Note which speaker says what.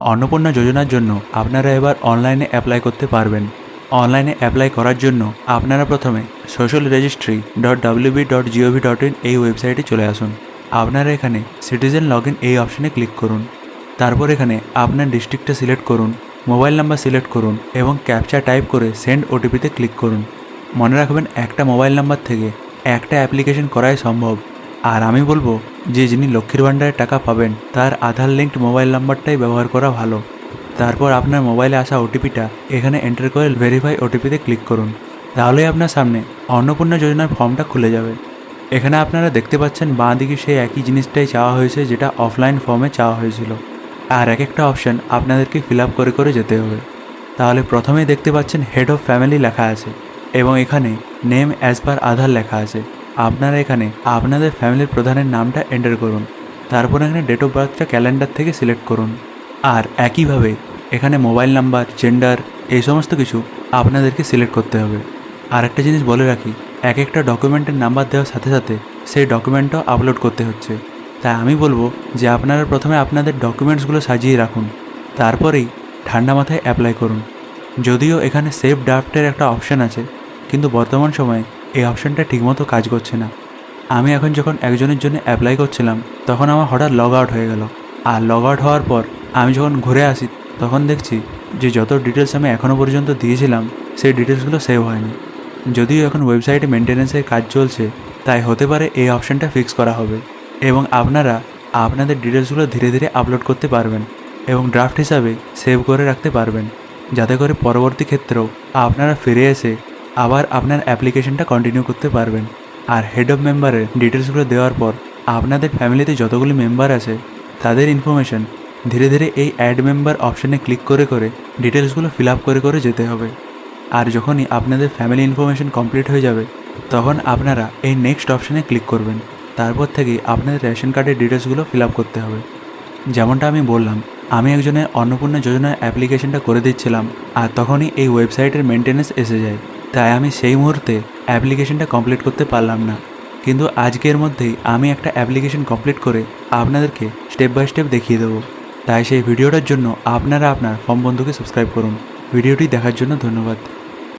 Speaker 1: অন্নপূর্ণা যোজনার জন্য আপনারা এবার অনলাইনে অ্যাপ্লাই করতে পারবেন। অনলাইনে অ্যাপ্লাই করার জন্য আপনারা প্রথমে socialregistry.wb.gov.in এই ওয়েবসাইটে চলে আসুন। আপনারা এখানে সিটিজেন লগ ইন এই অপশানে ক্লিক করুন। তারপর এখানে আপনার ডিস্ট্রিক্টটা সিলেক্ট করুন, মোবাইল নাম্বার সিলেক্ট করুন এবং ক্যাপচা টাইপ করে সেন্ড ওটিপিতে ক্লিক করুন। মনে রাখবেন একটা মোবাইল নাম্বার থেকে একটা অ্যাপ্লিকেশন করাই সম্ভব। আর আমি বলবো যে যিনি লক্ষ্মীর ভাণ্ডারের টাকা পাবেন তার আধার লিঙ্কড মোবাইল নাম্বারটাই ব্যবহার করা ভালো। তারপর আপনার মোবাইলে আসা ওটিপিটা এখানে এন্টার করে ভেরিফাই ওটিপিতে ক্লিক করুন। তাহলেই আপনার সামনে অন্নপূর্ণা যোজনার ফর্মটা খুলে যাবে। এখানে আপনারা দেখতে পাচ্ছেন বাঁ দিকে সেই একই জিনিসটাই চাওয়া হয়েছে যেটা অফলাইন ফর্মে চাওয়া হয়েছিল। আর এক একটা অপশান আপনাদেরকে ফিল আপ করে করে যেতে হবে। তাহলে প্রথমেই দেখতে পাচ্ছেন হেড অফ ফ্যামিলি লেখা আছে এবং এখানে নেম অ্যাজ পার আধার লেখা আছে। আপনারা এখানে আপনাদের ফ্যামিলির প্রধানের নামটা এন্টার করুন। তারপর এখানে ডেট অফ বার্থটা ক্যালেন্ডার থেকে সিলেক্ট করুন। আর একইভাবে এখানে মোবাইল নাম্বার, জেন্ডার এই সমস্ত কিছু আপনাদেরকে সিলেক্ট করতে হবে। আর একটা জিনিস বলে রাখি, এক একটা ডকুমেন্টের নাম্বার দেওয়ার সাথে সাথে সেই ডকুমেন্টটাও আপলোড করতে হচ্ছে। তাই আমি বলবো যে আপনারা প্রথমে আপনাদের ডকুমেন্টসগুলো সাজিয়ে রাখুন, তারপরেই ঠান্ডা মাথায় অ্যাপ্লাই করুন। যদিও এখানে সেভ ড্রাফটের একটা অপশান আছে, কিন্তু বর্তমান সময়ে এই অপশানটা ঠিকমতো কাজ করছে না। আমি এখন যখন একজনের জন্য অ্যাপ্লাই করছিলাম তখন আমার হঠাৎ লগ আউট হয়ে গেল। আর লগ আউট হওয়ার পর আমি যখন ঘুরে আসি তখন দেখছি যে যত ডিটেলস আমি এখনও পর্যন্ত দিয়েছিলাম সেই ডিটেলসগুলো সেভ হয়নি। যদিও এখন ওয়েবসাইটে মেনটেন্যান্সের কাজ চলছে, তাই হতে পারে এই অপশানটা ফিক্স করা হবে এবং আপনারা আপনাদের ডিটেলসগুলো ধীরে ধীরে আপলোড করতে পারবেন এবং ড্রাফট হিসাবে সেভ করে রাখতে পারবেন, যাতে করে পরবর্তী ক্ষেত্রেও আপনারা ফিরে এসে আবার আপনার অ্যাপ্লিকেশনটা কন্টিনিউ করতে পারবেন। আর হেড অফ মেম্বারের ডিটেলসগুলো দেওয়ার পর আপনাদের ফ্যামিলিতে যতগুলি মেম্বার আছে তাদের ইনফরমেশন ধীরে ধীরে এই অ্যাড মেম্বার অপশানে ক্লিক করে করে ডিটেলসগুলো ফিল আপ করে করে যেতে হবে। আর যখনই আপনাদের ফ্যামিলি ইনফরমেশন কমপ্লিট হয়ে যাবে তখন আপনারা এই নেক্সট অপশানে ক্লিক করবেন। তারপর থেকেই আপনাদের রেশন কার্ডের ডিটেলসগুলো ফিল আপ করতে হবে। যেমনটা আমি বললাম, আমি একজনের অন্নপূর্ণা যোজনার অ্যাপ্লিকেশনটা করে দিচ্ছিলাম আর তখনই এই ওয়েবসাইটের মেনটেন্যান্স এসে যায়। তাই আমি সেই মুহূর্তে অ্যাপ্লিকেশনটা কমপ্লিট করতে পারলাম না, কিন্তু আজকের মধ্যেই আমি একটা অ্যাপ্লিকেশন কমপ্লিট করে আপনাদেরকে স্টেপ বাই স্টেপ দেখিয়ে দেবো। তাই সেই ভিডিওটার জন্য আপনারা আপনার ফর্ম বন্ধুকে সাবস্ক্রাইব করুন। ভিডিওটি দেখার জন্য ধন্যবাদ।